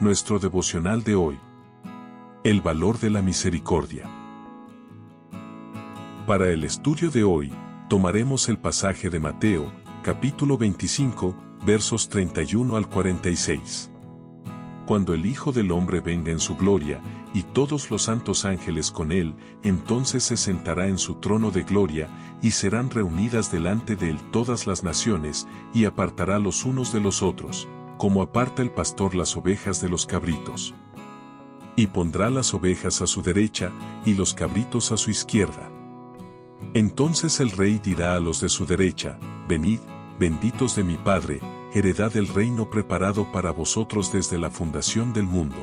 nuestro devocional de hoy. El valor de la misericordia. Para el estudio de hoy, tomaremos el pasaje de Mateo, capítulo 25, versos 31 al 46. Cuando el Hijo del Hombre venga en su gloria, y todos los santos ángeles con él, entonces se sentará en su trono de gloria, y serán reunidas delante de él todas las naciones, y apartará los unos de los otros, como aparta el pastor las ovejas de los cabritos. Y pondrá las ovejas a su derecha, y los cabritos a su izquierda. Entonces el rey dirá a los de su derecha: Venid, benditos de mi Padre, heredad el reino preparado para vosotros desde la fundación del mundo.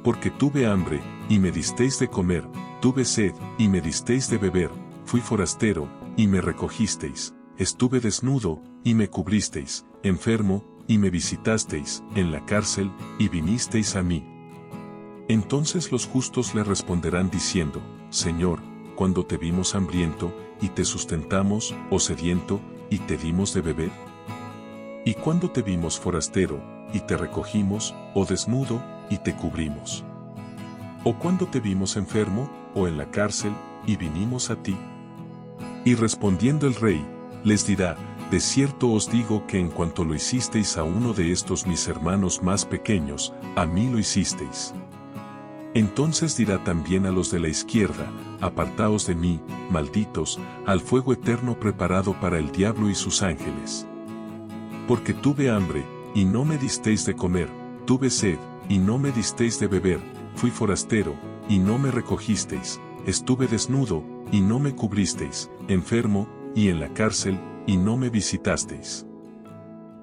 Porque tuve hambre, y me disteis de comer, tuve sed, y me disteis de beber, fui forastero, y me recogisteis, estuve desnudo, y me cubristeis, enfermo, y me visitasteis, en la cárcel, y vinisteis a mí. Entonces los justos le responderán diciendo: Señor, cuando te vimos hambriento, y te sustentamos, o sediento, y te dimos de beber? ¿Y cuando te vimos forastero, y te recogimos, o desnudo, y te cubrimos? ¿O cuando te vimos enfermo, o en la cárcel, y vinimos a ti? Y respondiendo el rey, les dirá: De cierto os digo que en cuanto lo hicisteis a uno de estos mis hermanos más pequeños, a mí lo hicisteis. Entonces dirá también a los de la izquierda: Apartaos de mí, malditos, al fuego eterno preparado para el diablo y sus ángeles. Porque tuve hambre, y no me disteis de comer, tuve sed, y no me disteis de beber, fui forastero, y no me recogisteis, estuve desnudo, y no me cubristeis, enfermo, y en la cárcel, y no me visitasteis.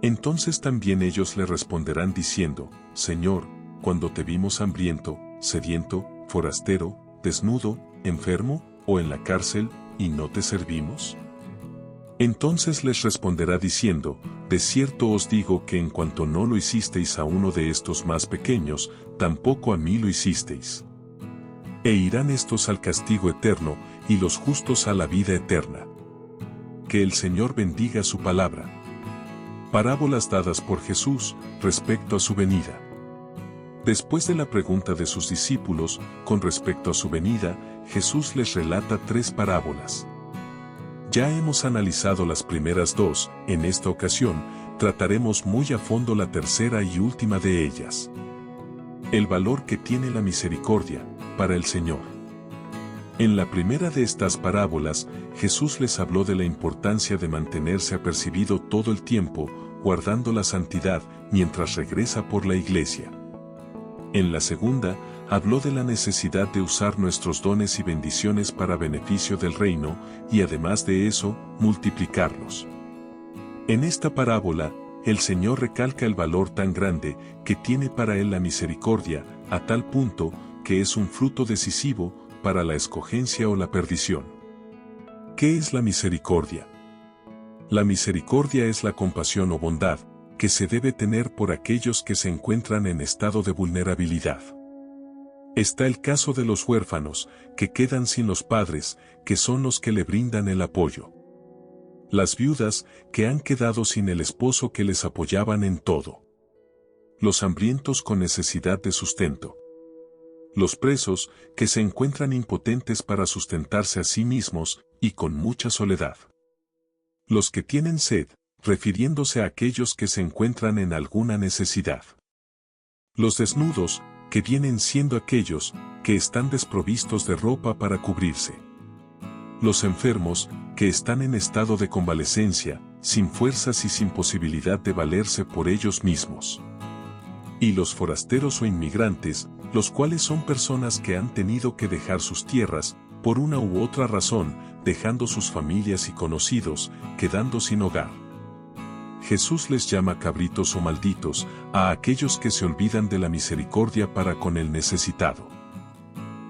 Entonces también ellos le responderán diciendo: Señor, cuando te vimos hambriento, sediento, forastero, desnudo, enfermo, o en la cárcel, y no te servimos? Entonces les responderá diciendo: De cierto os digo que en cuanto no lo hicisteis a uno de estos más pequeños, tampoco a mí lo hicisteis. E irán estos al castigo eterno, y los justos a la vida eterna. Que el Señor bendiga su palabra. Parábolas dadas por Jesús respecto a su venida. Después de la pregunta de sus discípulos con respecto a su venida, Jesús les relata 3 parábolas. Ya hemos analizado las primeras 2, en esta ocasión, trataremos muy a fondo la tercera y última de ellas. El valor que tiene la misericordia, para el Señor. En la primera de estas parábolas, Jesús les habló de la importancia de mantenerse apercibido todo el tiempo, guardando la santidad, mientras regresa por la iglesia. En la segunda, habló de la necesidad de usar nuestros dones y bendiciones para beneficio del reino, y además de eso, multiplicarlos. En esta parábola, el Señor recalca el valor tan grande que tiene para él la misericordia, a tal punto que es un fruto decisivo para la escogencia o la perdición. ¿Qué es la misericordia? La misericordia es la compasión o bondad que se debe tener por aquellos que se encuentran en estado de vulnerabilidad. Está el caso de los huérfanos, que quedan sin los padres, que son los que le brindan el apoyo. Las viudas, que han quedado sin el esposo que les apoyaban en todo. Los hambrientos con necesidad de sustento. Los presos, que se encuentran impotentes para sustentarse a sí mismos, y con mucha soledad. Los que tienen sed, refiriéndose a aquellos que se encuentran en alguna necesidad. Los desnudos, que vienen siendo aquellos que están desprovistos de ropa para cubrirse. Los enfermos, que están en estado de convalecencia, sin fuerzas y sin posibilidad de valerse por ellos mismos. Y los forasteros o inmigrantes, los cuales son personas que han tenido que dejar sus tierras, por una u otra razón, dejando sus familias y conocidos, quedando sin hogar. Jesús les llama cabritos o malditos a aquellos que se olvidan de la misericordia para con el necesitado.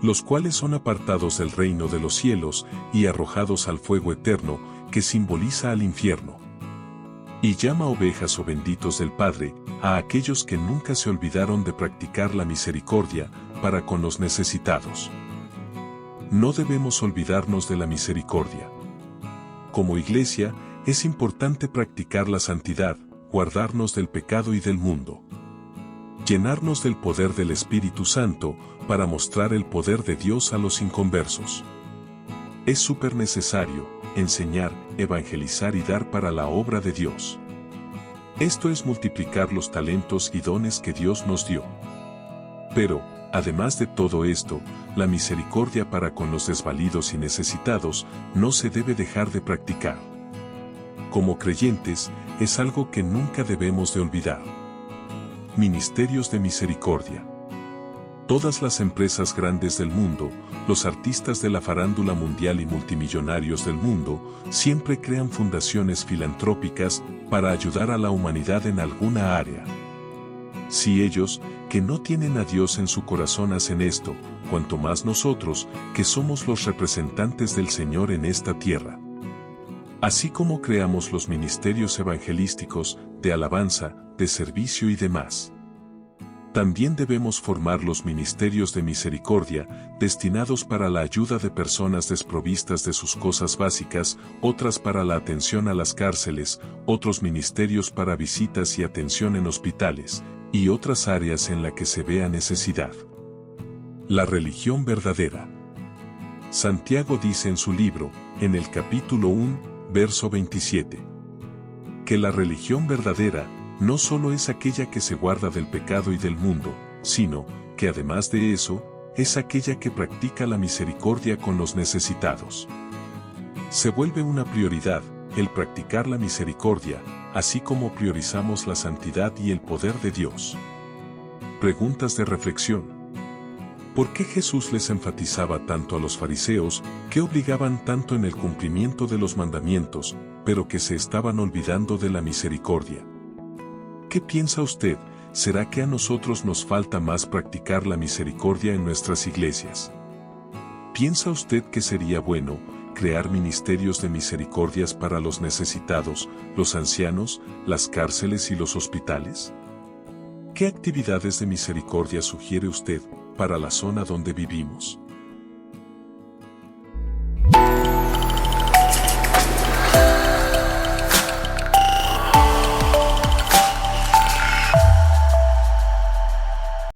Los cuales son apartados del reino de los cielos y arrojados al fuego eterno, que simboliza al infierno. Y llama ovejas o benditos del Padre a aquellos que nunca se olvidaron de practicar la misericordia para con los necesitados. No debemos olvidarnos de la misericordia. Como iglesia, es importante practicar la santidad, guardarnos del pecado y del mundo. Llenarnos del poder del Espíritu Santo para mostrar el poder de Dios a los inconversos. Es súper necesario enseñar, evangelizar y dar para la obra de Dios. Esto es multiplicar los talentos y dones que Dios nos dio. Pero, además de todo esto, la misericordia para con los desvalidos y necesitados no se debe dejar de practicar. Como creyentes, es algo que nunca debemos de olvidar. Ministerios de misericordia. Todas las empresas grandes del mundo, los artistas de la farándula mundial y multimillonarios del mundo, siempre crean fundaciones filantrópicas para ayudar a la humanidad en alguna área. Si ellos, que no tienen a Dios en su corazón, hacen esto, cuanto más nosotros, que somos los representantes del Señor en esta tierra. Así como creamos los ministerios evangelísticos, de alabanza, de servicio y demás. También debemos formar los ministerios de misericordia, destinados para la ayuda de personas desprovistas de sus cosas básicas, otras para la atención a las cárceles, otros ministerios para visitas y atención en hospitales, y otras áreas en las que se vea necesidad. La religión verdadera. Santiago dice en su libro, en el capítulo 1, verso 27, que la religión verdadera no solo es aquella que se guarda del pecado y del mundo, sino que además de eso, es aquella que practica la misericordia con los necesitados. Se vuelve una prioridad el practicar la misericordia, así como priorizamos la santidad y el poder de Dios. Preguntas de reflexión. ¿Por qué Jesús les enfatizaba tanto a los fariseos, que obligaban tanto en el cumplimiento de los mandamientos, pero que se estaban olvidando de la misericordia? ¿Qué piensa usted? ¿Será que a nosotros nos falta más practicar la misericordia en nuestras iglesias? ¿Piensa usted que sería bueno crear ministerios de misericordias para los necesitados, los ancianos, las cárceles y los hospitales? ¿Qué actividades de misericordia sugiere usted para la zona donde vivimos?